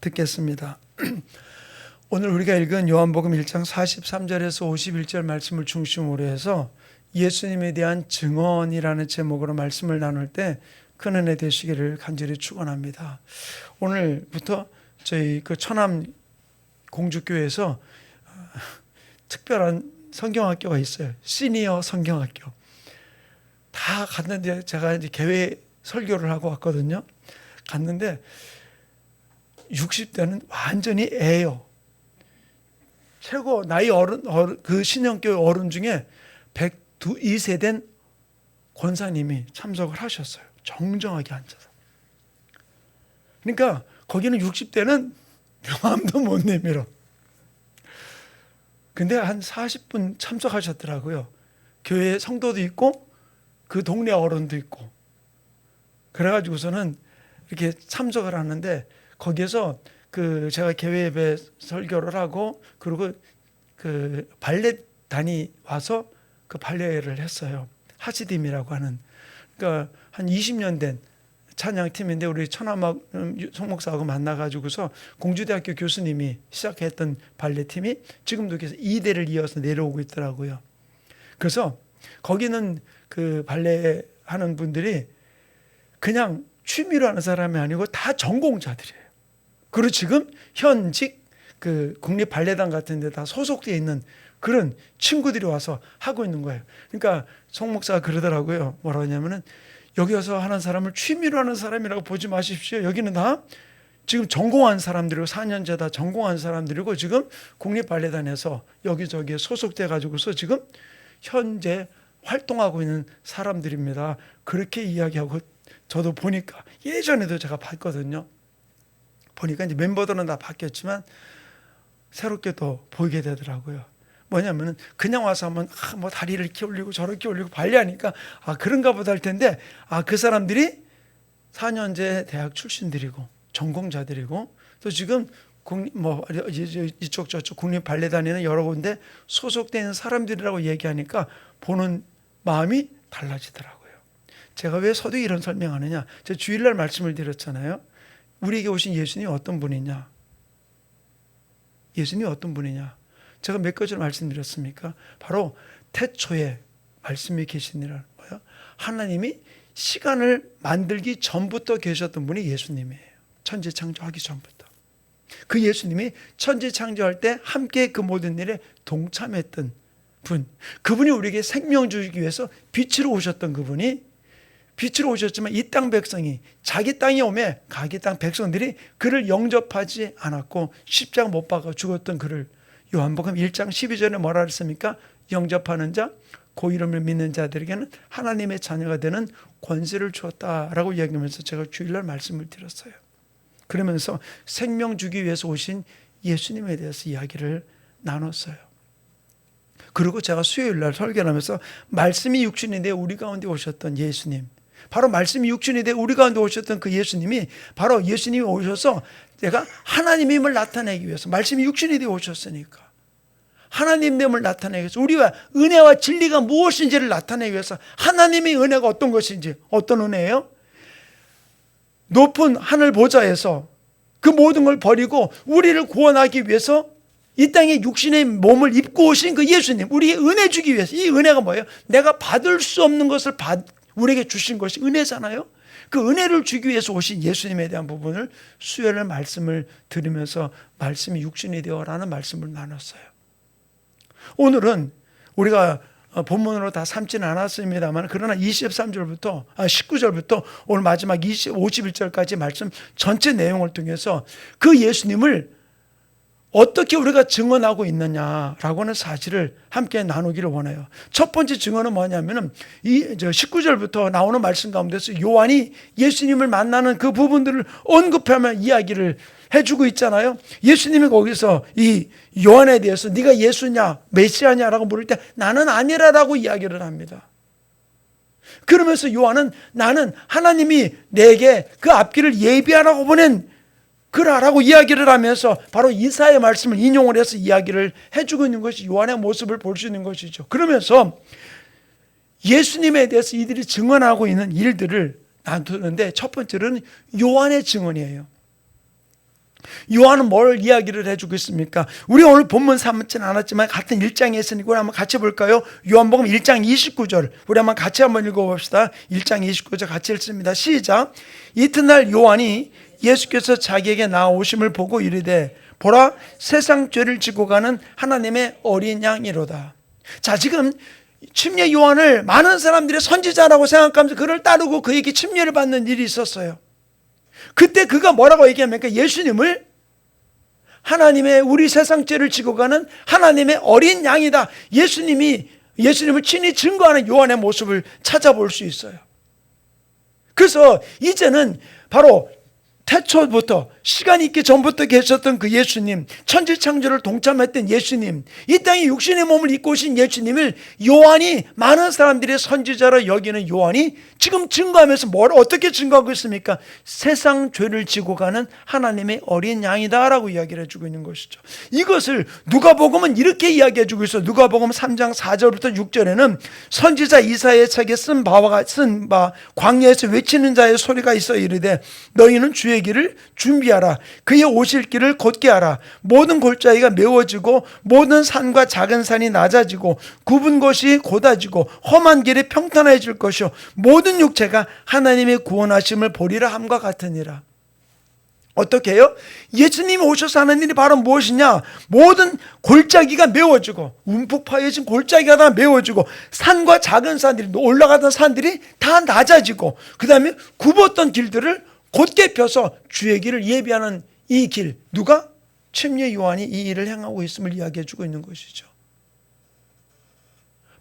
듣겠습니다. 오늘 우리가 읽은 요한복음 1장 43절에서 51절 말씀을 중심으로 해서 예수님에 대한 증언이라는 제목으로 말씀을 나눌 때 큰 은혜 되시기를 간절히 축원합니다. 오늘부터 저희 그 천암 공주교회에서 특별한 성경학교가 있어요. 시니어 성경학교. 다 갔는데 제가 이제 개회 설교를 하고 왔거든요. 갔는데 60대는 완전히 애예요. 최고 나이 어른 그 신형교회 어른 중에 102세 된 권사님이 참석을 하셨어요. 정정하게 앉아서. 그러니까 거기는 60대는 명함도 못 내밀어. 근데 한 40분 참석하셨더라고요. 교회 성도도 있고 그 동네 어른도 있고. 그래가지고서는 이렇게 참석을 하는데 거기에서 그 제가 개회 예배 설교를 하고 그리고 그 발레단이 와서 그 발레를 했어요. 하시딤이라고 하는. 그러니까 한 20년 된 찬양팀인데 우리 천암 송목사하고 만나가지고서 공주대학교 교수님이 시작했던 발레팀이 지금도 계속 2대를 이어서 내려오고 있더라고요. 그래서 거기는 그 발레 하는 분들이 그냥 취미로 하는 사람이 아니고 다 전공자들이에요. 그리고 지금 현직 그 국립 발레단 같은 데 다 소속되어 있는 그런 친구들이 와서 하고 있는 거예요. 그러니까 송 목사가 그러더라고요. 뭐라고 하냐면은 여기 와서 하는 사람을 취미로 하는 사람이라고 보지 마십시오. 여기는 다 지금 전공한 사람들이고 4년제 다 전공한 사람들이고 지금 국립 발레단에서 여기저기에 소속돼 가지고서 지금 현재 활동하고 있는 사람들입니다. 그렇게 이야기하고 저도 보니까 예전에도 제가 봤거든요. 보니까 이제 멤버들은 다 바뀌었지만 새롭게 또 보이게 되더라고요. 뭐냐면은 그냥 와서 하면 뭐 다리를 이렇게 올리고 저렇게 올리고 발레하니까 그런가 보다 할 텐데 그 사람들이 4년제 대학 출신들이고 전공자들이고 또 지금 뭐 이쪽 저쪽 국립 발레단에는 여러 군데 소속된 사람들이라고 얘기하니까 보는 마음이 달라지더라고요. 제가 왜 서두에 이런 설명하느냐? 제가 주일날 말씀을 드렸잖아요. 우리에게 오신 예수님이 어떤 분이냐? 예수님이 어떤 분이냐? 제가 몇 가지를 말씀드렸습니까? 바로 태초에 말씀이 계시니라. 뭐요? 하나님이 시간을 만들기 전부터 계셨던 분이 예수님이에요. 천지 창조하기 전부터. 그 예수님이 천지 창조할 때 함께 그 모든 일에 동참했던 분. 그분이 우리에게 생명 주기 위해서 빛으로 오셨던 그분이 빛으로 오셨지만 이 땅 백성이 자기 땅에 오매 가기 땅 백성들이 그를 영접하지 않았고 십자가 못 박아 죽었던 그를 요한복음 1장 12절에 뭐라 그랬습니까? 영접하는 자, 그 이름을 믿는 자들에게는 하나님의 자녀가 되는 권세를 주었다라고 이야기하면서 제가 주일날 말씀을 드렸어요. 그러면서 생명 주기 위해서 오신 예수님에 대해서 이야기를 나눴어요. 그리고 제가 수요일날 설교를 하면서 말씀이 육신이 되어 우리 가운데 오셨던 예수님, 바로 말씀이 육신이 되어 우리 가운데 오셨던 그 예수님이 바로 예수님이 오셔서 내가 하나님임을 나타내기 위해서 말씀이 육신이 되어 오셨으니까 하나님됨을 나타내기 위해서 우리와 은혜와 진리가 무엇인지를 나타내기 위해서 하나님의 은혜가 어떤 것인지 어떤 은혜예요? 높은 하늘 보좌에서 그 모든 걸 버리고 우리를 구원하기 위해서 이 땅에 육신의 몸을 입고 오신 그 예수님, 우리에게 은혜 주기 위해서. 이 은혜가 뭐예요? 내가 받을 수 없는 것을 우리에게 주신 것이 은혜잖아요. 그 은혜를 주기 위해서 오신 예수님에 대한 부분을 수요일 말씀을 들으면서 말씀이 육신이 되어라는 말씀을 나눴어요. 오늘은 우리가 본문으로 다 삼지는 않았습니다만 그러나 23절부터 19절부터 오늘 마지막 51절까지 말씀 전체 내용을 통해서 그 예수님을 어떻게 우리가 증언하고 있느냐라고 하는 사실을 함께 나누기를 원해요. 첫 번째 증언은 뭐냐면은 19절부터 나오는 말씀 가운데서 요한이 예수님을 만나는 그 부분들을 언급하며 이야기를 해주고 있잖아요. 예수님이 거기서 이 요한에 대해서 네가 예수냐 메시아냐라고 물을 때 나는 아니라라고 이야기를 합니다. 그러면서 요한은 나는 하나님이 내게 그 앞길을 예비하라고 보낸 그러라고 이야기를 하면서 바로 이사야의 말씀을 인용을 해서 이야기를 해주고 있는 것이 요한의 모습을 볼 수 있는 것이죠. 그러면서 예수님에 대해서 이들이 증언하고 있는 일들을 나누는데 첫 번째는 요한의 증언이에요. 요한은 뭘 이야기를 해주고 있습니까? 우리 오늘 본문 삼지는 않았지만 같은 1장에 있으니까 우리 한번 같이 볼까요? 요한복음 1장 29절 우리 한번 같이 한번 읽어봅시다. 1장 29절 같이 읽습니다. 시작. 이튿날 요한이 예수께서 자기에게 나오심을 보고 이르되 보라 세상 죄를 지고 가는 하나님의 어린 양이로다. 자, 지금 침례 요한을 많은 사람들이 선지자라고 생각하면서 그를 따르고 그에게 침례를 받는 일이 있었어요. 그때 그가 뭐라고 얘기합니까? 예수님을 하나님의 우리 세상 죄를 지고 가는 하나님의 어린 양이다. 예수님을 친히 증거하는 요한의 모습을 찾아볼 수 있어요. 그래서 이제는 바로 태초부터 시간이 있기 전부터 계셨던 그 예수님, 천지창조를 동참했던 예수님, 이 땅에 육신의 몸을 입고 오신 예수님을 요한이, 많은 사람들의 선지자로 여기는 요한이 지금 증거하면서 어떻게 증거하고 있습니까? 세상 죄를 지고 가는 하나님의 어린 양이다라고 이야기를 해주고 있는 것이죠. 이것을 누가복음은 이렇게 이야기해주고 있어요. 누가복음 3장 4절부터 6절에는 선지자 이사야의 책에 쓴 바 광야에서 외치는 자의 소리가 있어 이르되 너희는 주의 길을 준비하라. 그의 오실 길을 곧게 하라. 모든 골짜기가 메워지고 모든 산과 작은 산이 낮아지고 굽은 곳이 곧아지고 험한 길이 평탄해질 것이요 모든 육체가 하나님의 구원하심을 보리라 함과 같으니라. 어떻게 해요? 예수님이 오셔서 하는 일이 바로 무엇이냐? 모든 골짜기가 메워지고 움푹 파여진 골짜기가 다 메워지고 산과 작은 산들이, 올라가던 산들이 다 낮아지고 그 다음에 굽었던 길들을 곧게 펴서 주의 길을 예비하는 이 길, 누가? 침례 요한이 이 일을 행하고 있음을 이야기해 주고 있는 것이죠.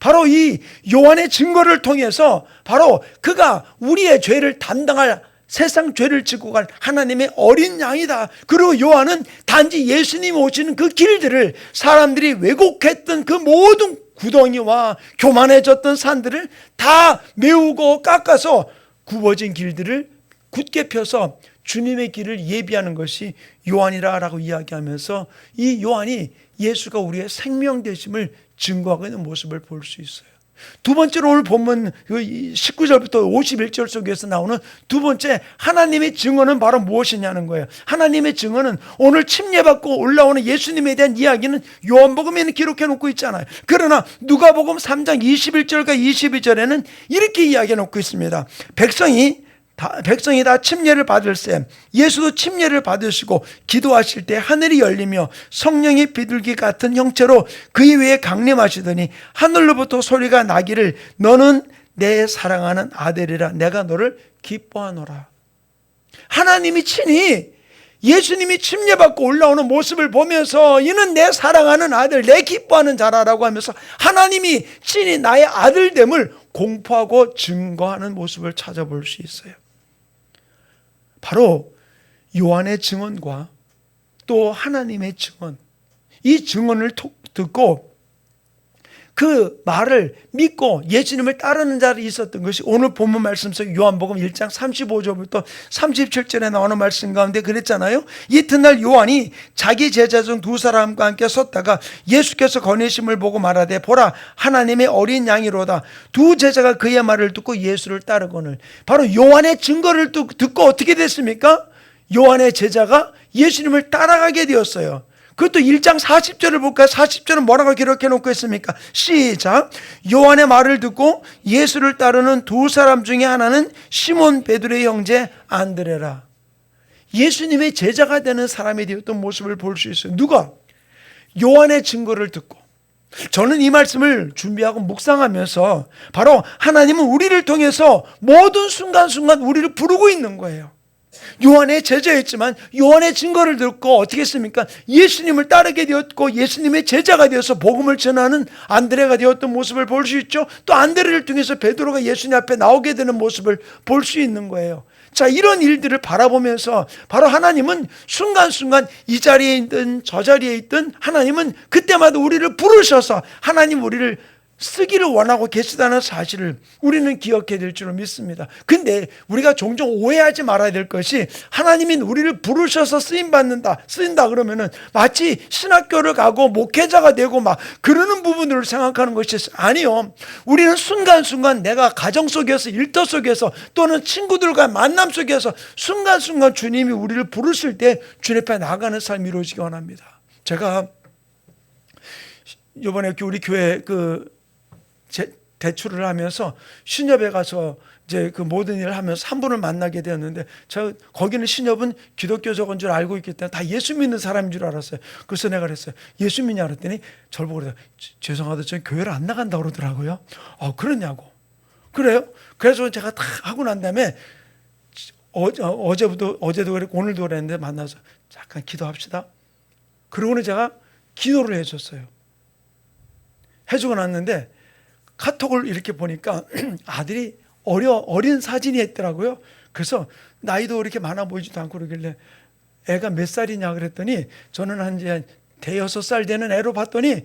바로 이 요한의 증거를 통해서 바로 그가 우리의 죄를 담당할, 세상 죄를 지고 갈 하나님의 어린 양이다. 그리고 요한은 단지 예수님이 오시는 그 길들을, 사람들이 왜곡했던 그 모든 구덩이와 교만해졌던 산들을 다 메우고 깎아서 굽어진 길들을 굳게 펴서 주님의 길을 예비하는 것이 요한이라고 이야기하면서 이 요한이 예수가 우리의 생명 되심을 증거하고 있는 모습을 볼 수 있어요. 두 번째로 오늘 본문 19절부터 51절 속에서 나오는 두 번째 하나님의 증언은 바로 무엇이냐는 거예요. 하나님의 증언은 오늘 침례받고 올라오는 예수님에 대한 이야기는 요한복음에는 기록해 놓고 있잖아요. 그러나 누가복음 3장 21절과 22절에는 이렇게 이야기해 놓고 있습니다. 백성이 다 침례를 받을세 예수도 침례를 받으시고 기도하실 때 하늘이 열리며 성령의 비둘기 같은 형체로 그의 위에 강림하시더니 하늘로부터 소리가 나기를 너는 내 사랑하는 아들이라 내가 너를 기뻐하노라. 하나님이 친히 예수님이 침례받고 올라오는 모습을 보면서 이는 내 사랑하는 아들, 내 기뻐하는 자라라고 하면서 하나님이 친히 나의 아들됨을 공포하고 증거하는 모습을 찾아볼 수 있어요. 바로 요한의 증언과 또 하나님의 증언, 이 증언을 듣고 그 말을 믿고 예수님을 따르는 자들이 있었던 것이 오늘 본문 말씀 속 요한복음 1장 35절부터 37절에 나오는 말씀 가운데 그랬잖아요. 이튿날 요한이 자기 제자 중 두 사람과 함께 섰다가 예수께서 거니심을 보고 말하되 보라 하나님의 어린 양이로다. 두 제자가 그의 말을 듣고 예수를 따르거늘. 바로 요한의 증거를 듣고 어떻게 됐습니까? 요한의 제자가 예수님을 따라가게 되었어요. 그것도 1장 40절을 볼까요? 40절은 뭐라고 기록해 놓고 있습니까? 시작. 요한의 말을 듣고 예수를 따르는 두 사람 중에 하나는 시몬 베드로의 형제 안드레라. 예수님의 제자가 되는 사람이 되었던 모습을 볼 수 있어요. 누가? 요한의 증거를 듣고. 저는 이 말씀을 준비하고 묵상하면서 바로 하나님은 우리를 통해서 모든 순간순간 우리를 부르고 있는 거예요. 요한의 제자였지만 요한의 증거를 듣고 어떻게 했습니까? 예수님을 따르게 되었고 예수님의 제자가 되어서 복음을 전하는 안드레가 되었던 모습을 볼 수 있죠. 또 안드레를 통해서 베드로가 예수님 앞에 나오게 되는 모습을 볼 수 있는 거예요. 자, 이런 일들을 바라보면서 바로 하나님은 순간순간 이 자리에 있든 저 자리에 있든 하나님은 그때마다 우리를 부르셔서 하나님 우리를 쓰기를 원하고 계시다는 사실을 우리는 기억해야 될 줄로 믿습니다. 근데 우리가 종종 오해하지 말아야 될 것이, 하나님이 우리를 부르셔서 쓰인다 그러면은 마치 신학교를 가고 목회자가 되고 막 그러는 부분들을 생각하는 것이 아니요. 우리는 순간순간 내가 가정 속에서, 일터 속에서, 또는 친구들과 만남 속에서 순간순간 주님이 우리를 부르실 때 주님 앞에 나가는 삶이 이루어지기 원합니다. 제가 이번에 우리 교회 대출을 하면서 신협에 가서 이제 그 모든 일을 하면서 한 분을 만나게 되었는데, 거기는 신협은 기독교적인 줄 알고 있기 때문에 다 예수 믿는 사람인 줄 알았어요. 그래서 내가 그랬어요. 예수 믿냐 그랬더니 저를 보고 그래요. 죄송하다, 저 교회를 안 나간다고 그러더라고요. 그러냐고. 그래요? 그래서 제가 다 하고 난 다음에 어제도 그랬고 오늘도 그랬는데 만나서 잠깐 기도합시다. 그러고는 제가 기도를 해줬어요. 해주고 났는데 카톡을 이렇게 보니까 아들이 어린 사진이 있더라고요. 그래서 나이도 그렇게 많아 보이지도 않고 그러길래 애가 몇 살이냐 그랬더니 저는 한 대여섯 살 되는 애로 봤더니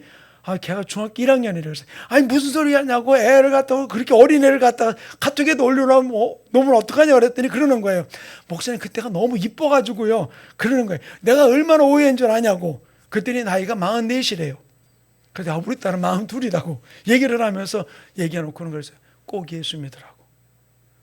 걔가 중학교 1학년이래요. 아니 무슨 소리 하냐고, 애를 갖다가 그렇게 어린 애를 갖다가 카톡에도 올려놓으면 어떡하냐 그랬더니 그러는 거예요. 목사님 그때가 너무 이뻐가지고요. 그러는 거예요. 내가 얼마나 오해한 줄 아냐고. 그랬더니 나이가 44이래요. 그래서 우리 딸은 42이라고 얘기를 하면서 얘기해놓고는 그랬어요. 꼭 예수 믿으라고.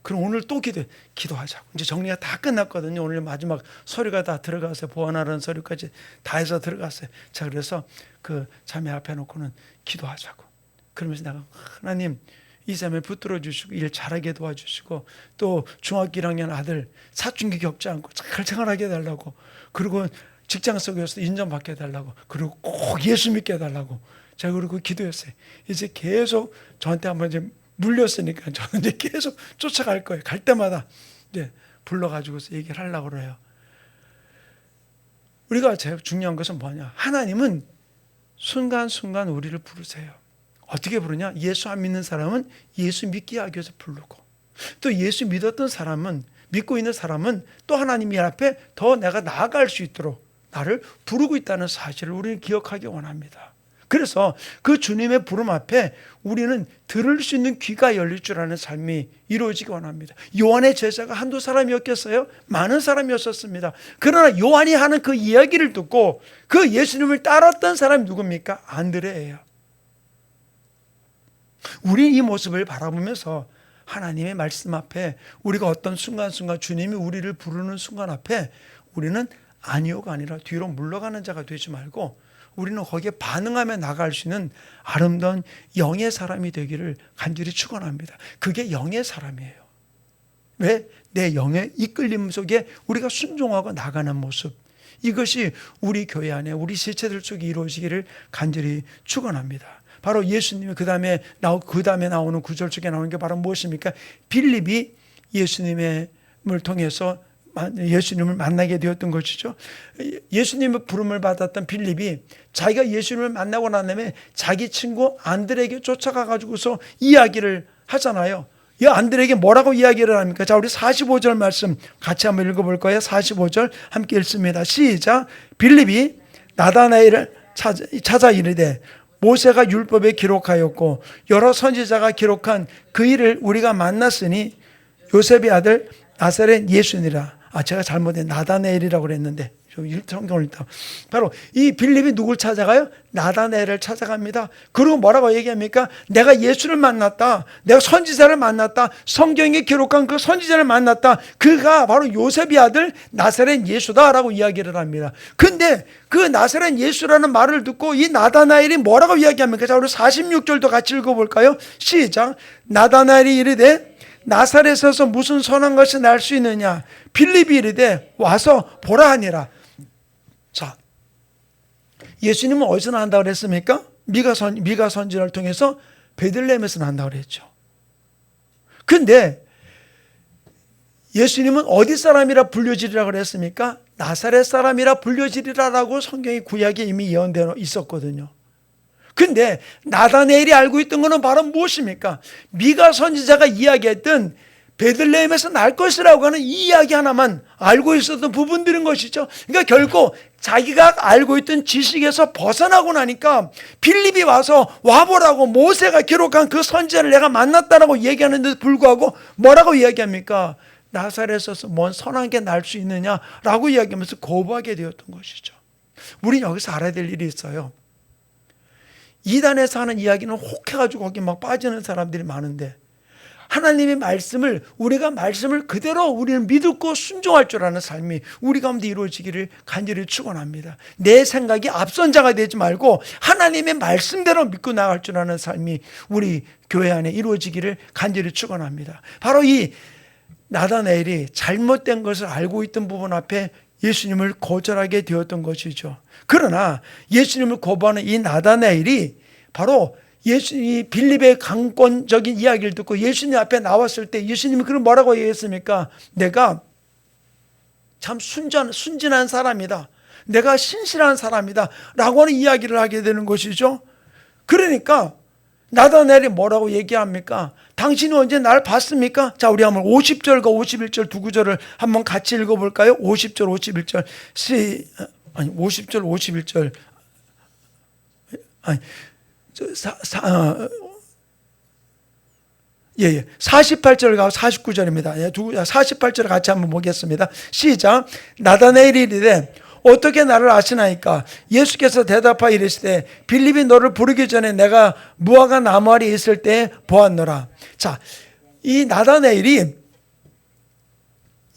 그럼 오늘 또 기도하자고. 이제 정리가 다 끝났거든요. 오늘 마지막 서류가 다 들어갔어요. 보완하라는 서류까지 다 해서 들어갔어요. 자, 그래서 그 자매 앞에 놓고는 기도하자고. 그러면서 내가 하나님 이 자매 붙들어 주시고 일 잘하게 도와주시고, 또 중학교 1학년 아들 사춘기 겪지 않고 잘 생활하게 해달라고, 그리고 직장 속에서 인정받게 해달라고, 그리고 꼭 예수 믿게 해달라고 제가 그리고 기도했어요. 이제 계속 저한테 한번 이제 물렸으니까 저는 이제 계속 쫓아갈 거예요. 갈 때마다 이제 불러가지고서 얘기를 하려고 그래요. 우리가 제일 중요한 것은 뭐냐? 하나님은 순간순간 우리를 부르세요. 어떻게 부르냐? 예수 안 믿는 사람은 예수 믿게 하기 위해서 부르고, 또 예수 믿었던 사람은, 믿고 있는 사람은 또 하나님 앞에 더 내가 나아갈 수 있도록 나를 부르고 있다는 사실을 우리는 기억하기 원합니다. 그래서 그 주님의 부름 앞에 우리는 들을 수 있는 귀가 열릴 줄 아는 삶이 이루어지기 원합니다. 요한의 제자가 한두 사람이었겠어요? 많은 사람이었었습니다. 그러나 요한이 하는 그 이야기를 듣고 그 예수님을 따랐던 사람이 누굽니까? 안드레예요. 우리 이 모습을 바라보면서 하나님의 말씀 앞에 우리가 어떤 순간순간 주님이 우리를 부르는 순간 앞에 우리는 아니요가 아니라 뒤로 물러가는 자가 되지 말고 우리는 거기에 반응하며 나갈 수 있는 아름다운 영의 사람이 되기를 간절히 축원합니다. 그게 영의 사람이에요. 왜? 내 영의 이끌림 속에 우리가 순종하고 나가는 모습, 이것이 우리 교회 안에 우리 지체들 속에 이루어지기를 간절히 축원합니다. 바로 예수님이 그 다음에 나오는 구절 속에 나오는 게 바로 무엇입니까? 빌립이 예수님을 통해서 예수님을 만나게 되었던 것이죠. 예수님의 부름을 받았던 빌립이 자기가 예수님을 만나고 난 다음에 자기 친구 안드레에게 쫓아가 가지고서 이야기를 하잖아요. 이 안드레에게 뭐라고 이야기를 합니까? 자, 우리 45절 말씀 같이 한번 읽어볼 거예요. 45절 함께 읽습니다. 시작. 빌립이 나다나엘을 찾아 이르되 모세가 율법에 기록하였고 여러 선지자가 기록한 그 일을 우리가 만났으니 요셉의 아들 나사렛 예수니라. 제가 잘못해 나다나엘이라고 그랬는데 성경을 읽다. 바로 이 빌립이 누굴 찾아가요? 나다나엘을 찾아갑니다. 그리고 뭐라고 얘기합니까? 내가 예수를 만났다. 내가 선지자를 만났다. 성경에 기록한 그 선지자를 만났다. 그가 바로 요셉의 아들 나사렛 예수다라고 이야기를 합니다. 근데 그 나사렛 예수라는 말을 듣고 이 나다나엘이 뭐라고 이야기합니까? 자, 우리 46절도 같이 읽어볼까요? 시작. 나다나엘이 이르되 나사렛에서 무슨 선한 것이 날 수 있느냐? 빌립이 이르되 와서 보라 하니라. 자, 예수님은 어디서 난다고 그랬습니까? 미가 선지자를 통해서 베들레헴에서 난다고 그랬죠. 근데 예수님은 어디 사람이라 불려지리라 그랬습니까? 나사렛 사람이라 불려지리라라고 성경의 구약에 이미 예언되어 있었거든요. 근데 나다나엘이 알고 있던 것은 바로 무엇입니까? 미가 선지자가 이야기했던 베들레헴에서 날 것이라고 하는 이 이야기 하나만 알고 있었던 부분들인 것이죠. 그러니까 결국 자기가 알고 있던 지식에서 벗어나고 나니까 빌립이 와서 와보라고 모세가 기록한 그 선지자를 내가 만났다라고 얘기하는데도 불구하고 뭐라고 이야기합니까? 나사렛에서 뭔 선한 게 날 수 있느냐라고 이야기하면서 거부하게 되었던 것이죠. 우리는 여기서 알아야 될 일이 있어요. 이단에서 하는 이야기는 혹해가지고 거기 막 빠지는 사람들이 많은데, 하나님의 말씀을, 우리가 말씀을 그대로 우리는 믿고 순종할 줄 아는 삶이 우리 가운데 이루어지기를 간절히 축원합니다. 내 생각이 앞선 자가 되지 말고 하나님의 말씀대로 믿고 나갈 줄 아는 삶이 우리 교회 안에 이루어지기를 간절히 축원합니다. 바로 이 나다나엘이 잘못된 것을 알고 있던 부분 앞에 예수님을 거절하게 되었던 것이죠. 그러나 예수님을 거부하는 이 나다나엘이 바로 예수님이 빌립의 강권적인 이야기를 듣고 예수님 앞에 나왔을 때 예수님이 그럼 뭐라고 얘기했습니까? 내가 참 순진한 사람이다. 내가 신실한 사람이다. 라고 하는 이야기를 하게 되는 것이죠. 그러니까 나다나엘이 뭐라고 얘기합니까? 당신이 언제 날 봤습니까? 자, 우리 한번 50절과 51절 두 구절을 한번 같이 읽어볼까요? 50절, 51절. 50절, 51절. 아니, 48절과 49절입니다. 48절 같이 한번 보겠습니다. 시작. 나다나엘이 이르되 어떻게 나를 아시나이까? 예수께서 대답하여 이르시되 빌립이 너를 부르기 전에 내가 무화과 나무 아래 있을 때 보았노라. 자, 이 나다나엘이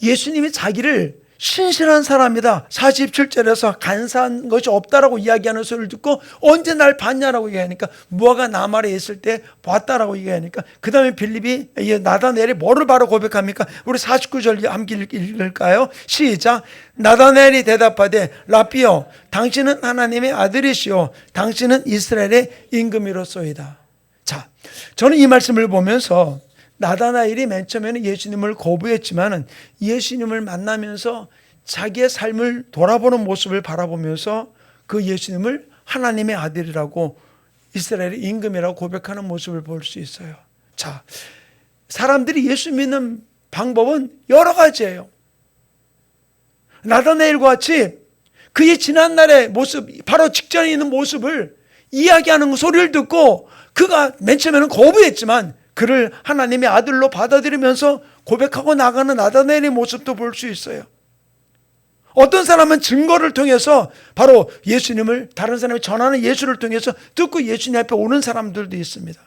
예수님이 자기를 신실한 사람이다. 47절에서 간사한 것이 없다라고 이야기하는 소리를 듣고 언제 날 봤냐라고 얘기하니까 무화과 나무 아래 있을 때 봤다라고 얘기하니까 그 다음에 빌립이 나다나엘이 뭐를 바로 고백합니까? 우리 49절 함께 읽을까요? 시작. 나다나엘이 대답하되 라삐여 당신은 하나님의 아들이시오 당신은 이스라엘의 임금이로소이다. 자, 저는 이 말씀을 보면서 나다나엘이 맨 처음에는 예수님을 거부했지만 예수님을 만나면서 자기의 삶을 돌아보는 모습을 바라보면서 그 예수님을 하나님의 아들이라고 이스라엘의 임금이라고 고백하는 모습을 볼 수 있어요. 자, 사람들이 예수 믿는 방법은 여러 가지예요. 나다나엘과 같이 그의 지난날의 모습, 바로 직전에 있는 모습을 이야기하는 소리를 듣고 그가 맨 처음에는 거부했지만 그를 하나님의 아들로 받아들이면서 고백하고 나가는 나다나엘의 모습도 볼 수 있어요. 어떤 사람은 증거를 통해서 바로 예수님을 다른 사람이 전하는 예수를 통해서 듣고 예수님 앞에 오는 사람들도 있습니다.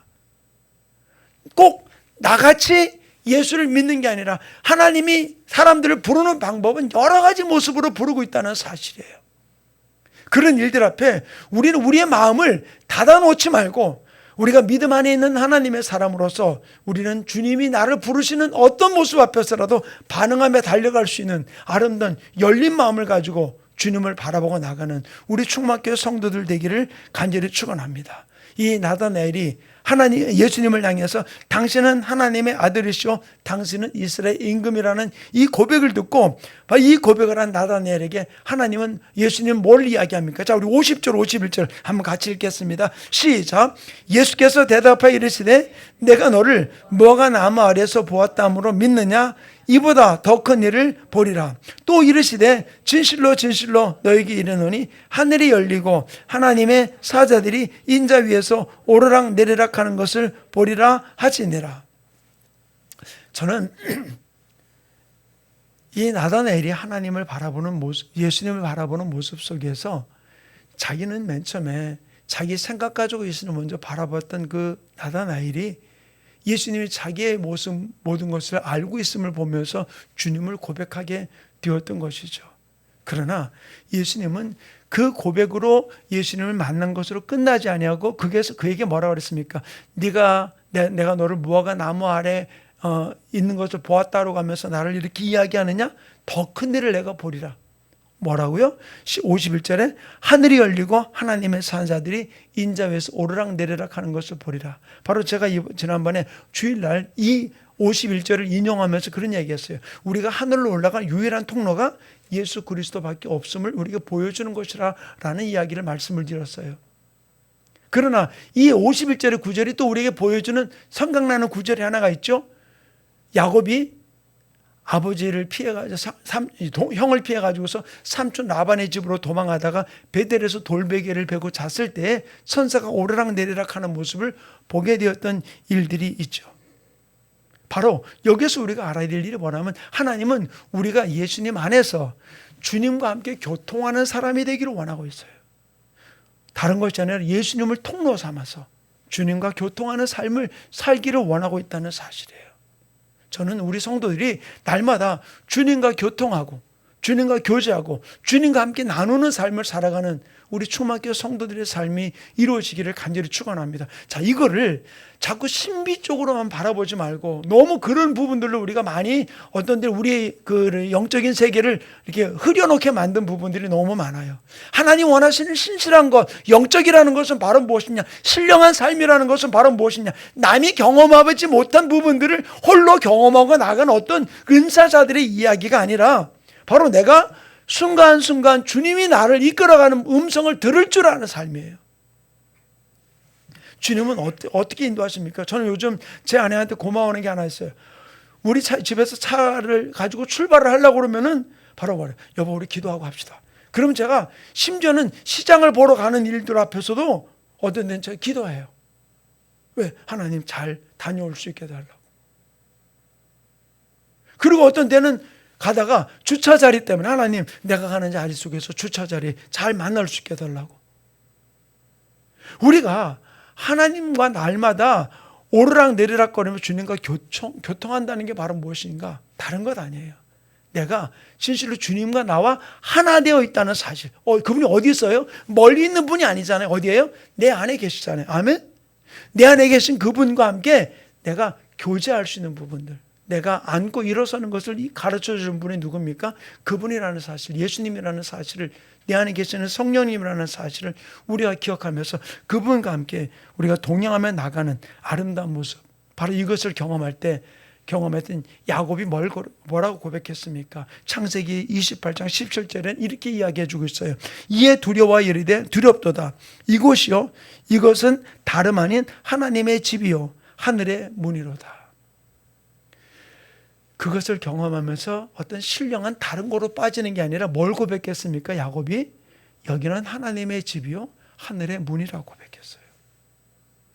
꼭 나같이 예수를 믿는 게 아니라 하나님이 사람들을 부르는 방법은 여러 가지 모습으로 부르고 있다는 사실이에요. 그런 일들 앞에 우리는 우리의 마음을 닫아놓지 말고 우리가 믿음 안에 있는 하나님의 사람으로서 우리는 주님이 나를 부르시는 어떤 모습 앞에서라도 반응하며 달려갈 수 있는 아름다운 열린 마음을 가지고 주님을 바라보고 나가는 우리 충만교회 성도들 되기를 간절히 축원합니다. 이 나다나엘이 예수님을 향해서 당신은 하나님의 아들이시오 당신은 이스라엘 임금이라는 이 고백을 듣고 이 고백을 한 나다나엘에게 하나님은 예수님 뭘 이야기합니까? 자, 우리 50절 51절 한번 같이 읽겠습니다. 시작. 예수께서 대답하여 이르시되 내가 너를 무화과 나무 아래에서 보았다므로 믿느냐? 이보다 더 큰 일을 보리라. 또 이르시되 진실로 진실로 너에게 이르노니 하늘이 열리고 하나님의 사자들이 인자 위에서 오르락 내리락 하는 것을 보리라 하시니라. 저는 이 나다나엘이 하나님을 바라보는 모습, 예수님을 바라보는 모습 속에서 자기는 맨 처음에 자기 생각 가지고 예수님을 먼저 바라봤던 그 나다나엘이 예수님이 자기의 모습 모든 것을 알고 있음을 보면서 주님을 고백하게 되었던 것이죠. 그러나 예수님은 그 고백으로 예수님을 만난 것으로 끝나지 아니하고 그에게 뭐라고 그랬습니까? 내가 너를 무화과 나무 아래 있는 것을 보았다고 하면서 나를 이렇게 이야기하느냐? 더 큰 일을 내가 보리라. 뭐라고요? 51절에 하늘이 열리고 하나님의 사자들이 인자 위에서 오르락 내리락 하는 것을 보리라. 바로 제가 지난번에 주일날 이 51절을 인용하면서 그런 얘기했어요. 우리가 하늘로 올라간 유일한 통로가 예수 그리스도밖에 없음을 우리가 보여주는 것이라 라는 이야기를 말씀을 드렸어요. 그러나 이 51절의 구절이 또 우리에게 보여주는 생각나는 구절이 하나가 있죠. 야곱이 아버지를 피해가지고 형을 피해가지고서 삼촌 라반의 집으로 도망하다가 베델에서 돌베개를 베고 잤을 때 천사가 오르락 내리락 하는 모습을 보게 되었던 일들이 있죠. 바로 여기서 우리가 알아야 될 일이 뭐냐면 하나님은 우리가 예수님 안에서 주님과 함께 교통하는 사람이 되기를 원하고 있어요. 다른 것이 아니라 예수님을 통로 삼아서 주님과 교통하는 삶을 살기를 원하고 있다는 사실이에요. 저는 우리 성도들이 날마다 주님과 교통하고 주님과 교제하고 주님과 함께 나누는 삶을 살아가는 우리 충만교회 성도들의 삶이 이루어지기를 간절히 축원합니다. 자, 이거를 자꾸 신비 쪽으로만 바라보지 말고 너무 그런 부분들로 우리가 많이 어떤 데 우리의 그 영적인 세계를 이렇게 흐려놓게 만든 부분들이 너무 많아요. 하나님 원하시는 신실한 것, 영적이라는 것은 바로 무엇이냐? 신령한 삶이라는 것은 바로 무엇이냐? 남이 경험하지 못한 부분들을 홀로 경험하고 나간 어떤 은사자들의 이야기가 아니라 바로 내가 순간순간 주님이 나를 이끌어가는 음성을 들을 줄 아는 삶이에요. 주님은 어떻게 인도하십니까? 저는 요즘 제 아내한테 고마워하는 게 하나 있어요. 우리 집에서 차를 가지고 출발을 하려고 그러면은 바로 말해요. 여보, 우리 기도하고 합시다. 그럼 제가 심지어는 시장을 보러 가는 일들 앞에서도 어떤 데는 제가 기도해요. 왜? 하나님 잘 다녀올 수 있게 해달라고. 그리고 어떤 데는 가다가 주차 자리 때문에 하나님 내가 가는 자리 속에서 주차 자리 잘 만날 수 있게 해달라고. 우리가 하나님과 날마다 오르락 내리락 거리며 주님과 교통한다는 게 바로 무엇인가? 다른 것 아니에요. 내가 진실로 주님과 나와 하나 되어 있다는 사실. 그분이 어디 있어요? 멀리 있는 분이 아니잖아요. 어디예요? 내 안에 계시잖아요. 아멘? 내 안에 계신 그분과 함께 내가 교제할 수 있는 부분들, 내가 안고 일어서는 것을 가르쳐 주는 분이 누굽니까? 그분이라는 사실, 예수님이라는 사실을, 내 안에 계시는 성령님이라는 사실을 우리가 기억하면서 그분과 함께 우리가 동행하며 나가는 아름다운 모습, 바로 이것을 경험할 때 경험했던 야곱이 뭐라고 고백했습니까? 창세기 28장 17절에는 이렇게 이야기해 주고 있어요. 이에 두려워 이르되 두렵도다. 이곳이요 이것은 다름 아닌 하나님의 집이요 하늘의 문이로다. 그것을 경험하면서 어떤 신령한 다른 곳으로 빠지는 게 아니라 뭘 고백했습니까? 야곱이 여기는 하나님의 집이요 하늘의 문이라고 고백했어요.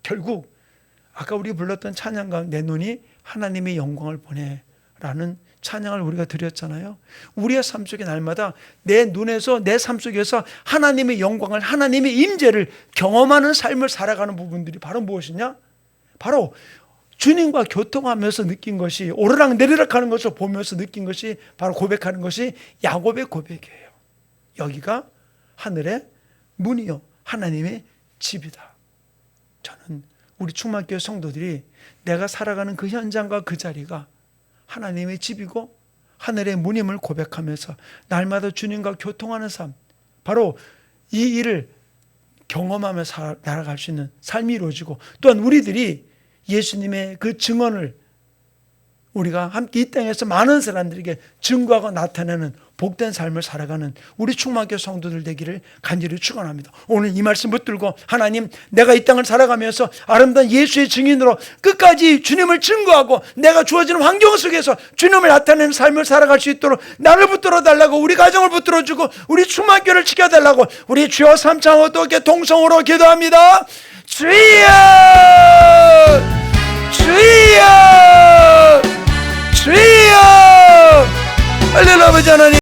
결국 아까 우리 불렀던 찬양가 내 눈이 하나님의 영광을 보내라는 찬양을 우리가 드렸잖아요. 우리의 삶 속에 날마다 내 눈에서 내 삶 속에서 하나님의 영광을, 하나님의 임재를 경험하는 삶을 살아가는 부분들이 바로 무엇이냐? 바로 주님과 교통하면서 느낀 것이, 오르락 내리락 하는 것을 보면서 느낀 것이 바로 고백하는 것이 야곱의 고백이에요. 여기가 하늘의 문이요 하나님의 집이다. 저는 우리 충만교회 성도들이 내가 살아가는 그 현장과 그 자리가 하나님의 집이고 하늘의 문임을 고백하면서 날마다 주님과 교통하는 삶, 바로 이 일을 경험하며 날아갈 수 있는 삶이 이루어지고, 또한 우리들이 예수님의 그 증언을 우리가 함께 이 땅에서 많은 사람들에게 증거하고 나타내는 복된 삶을 살아가는 우리 충만교회 성도들 되기를 간절히 축원합니다. 오늘 이 말씀 붙들고 하나님, 내가 이 땅을 살아가면서 아름다운 예수의 증인으로 끝까지 주님을 증거하고 내가 주어지는 환경 속에서 주님을 나타내는 삶을 살아갈 수 있도록 나를 붙들어 달라고, 우리 가정을 붙들어 주고 우리 충만교회를 지켜달라고 우리 주여 삼창 어떻게 동성으로 기도합니다. 주여 주여 주여 할렐루야. 아버지 하나님,